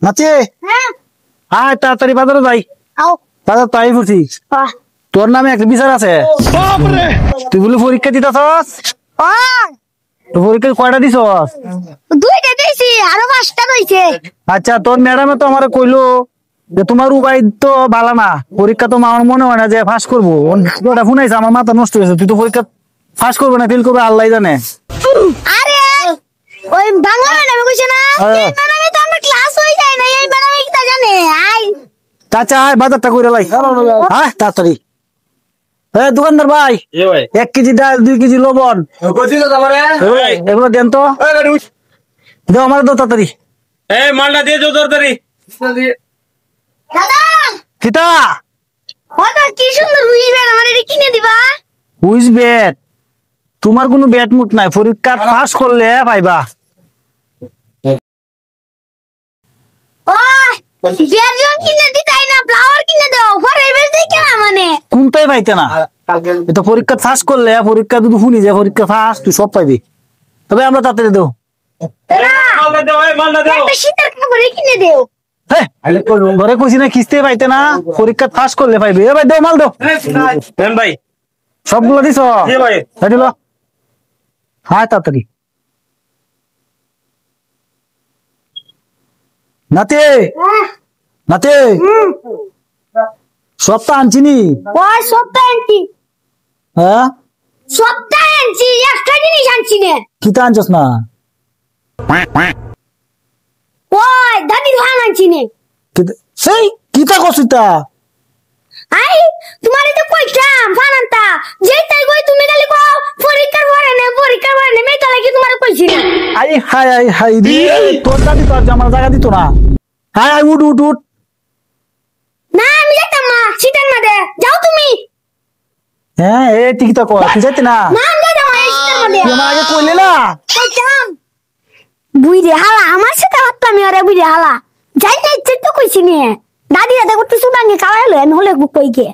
নাচে হ্যাঁ আয় তাড়াতাড়ি বাজারে যাই। আও বাজার তাই ফুটি তোর নামে একটা বিচার আছে। তুই বলি পরীক্ষা দিতেছস? পরীক্ষা কয়টা দিছস? দুইটা দিছি আরো পাঁচটা রইছে। আচ্ছা তোর ম্যাডামে তো আমার কইলো যে তোমার উপায় তো ভালো না, পরীক্ষা তো আমার মনে হয় না যে ফাঁস করবো। ওটা শুনাইছে আমার মাথা নষ্ট হয়েছে। তুই তো পরীক্ষা ফাঁস করবে না ফেল করবে আল্লাহ জানে। আরে ওই বাংলা ম্যাডামে কইছে না এই ম্যাডামে তো আমার ক্লাস হই যায় না, এই ম্যাডামে কি তা জানে। আই চাচা আয় বাজারটা করে লাই। হ্যাঁ তাড়াতাড়ি। দোকানদার ভাই 1 কেজি ডাল 2 কেজি লবণ এগুলো দেন তো। দাও আমার দাও তাড়াতাড়ি। মালটা দিয়ে যাও তাড়াতাড়ি। দাদা কিতা ওটা কি সুন্দর রুই বের আমার এটা কিনে দিবা। Whose bat? তোমার কোনো ব্যাট মুট নাই, পরীক্ষা পাস করলে পাইবা। ওই বেরজন কিনে দিতাই না, ফ্লাওয়ার কিনে দাও পরে বের দেই কেন মানে। কোনটাই পাইতে না। এটা পরীক্ষা পাস করলে, পরীক্ষা যদি শুনি যে পরীক্ষা পাস তুই সব পাইবি। তবে আমরা তাড়াতাড়ি দেও। মালটা দাও, মালটা দাও। একটা শীতের কাপড় কিনে দেও। হ্যাঁ ঘরে কইছি না কিস্তি পাইতে না, পরীক্ষা পাস করলে পাইবি। এ ভাই দেও মাল দেও। দেন ভাই। সবগুলো দিছ? জি ভাই। দিল। হ্যাঁ তাড়াতাড়ি। নাতে নাতে সবটা আনছিনি? ওই সপ্তাহ আনছি, হ্যাঁ সপ্তাহ আনছি, একটা জিনিস আনছি নে। কিতা আনছস না? ওই দাদির ভান আনছি নে। সেই কিতা কছিতা? আই তোমার এটা কইতাম ফানান্তা যেই তাই কই তুমি খালি কও পরীক্ষার পরে নে মেটা লাগি তোমার কইছি না। আই হাই হাই রে তোর দাদি তো আর আমার জায়গা দিত না। হাই হাই উঠ উঠ উঠ। না আমি যাইতাম মা শীতের মধ্যে যাও তুমি। হ্যাঁ এ টিকিটা কর তুই যাইতি না? না আমি যাইতাম এই শীতের মধ্যে। তুই আমার আগে কইলে না? কইতাম বুইরে হালা আমার সাথে হাততাম আরে বুইরে হালা যাই না ইচ্ছে তো কইছি নে। দাদি দাদা করতে সুদাঙ্গে কালাইলো আমি হলে কইকে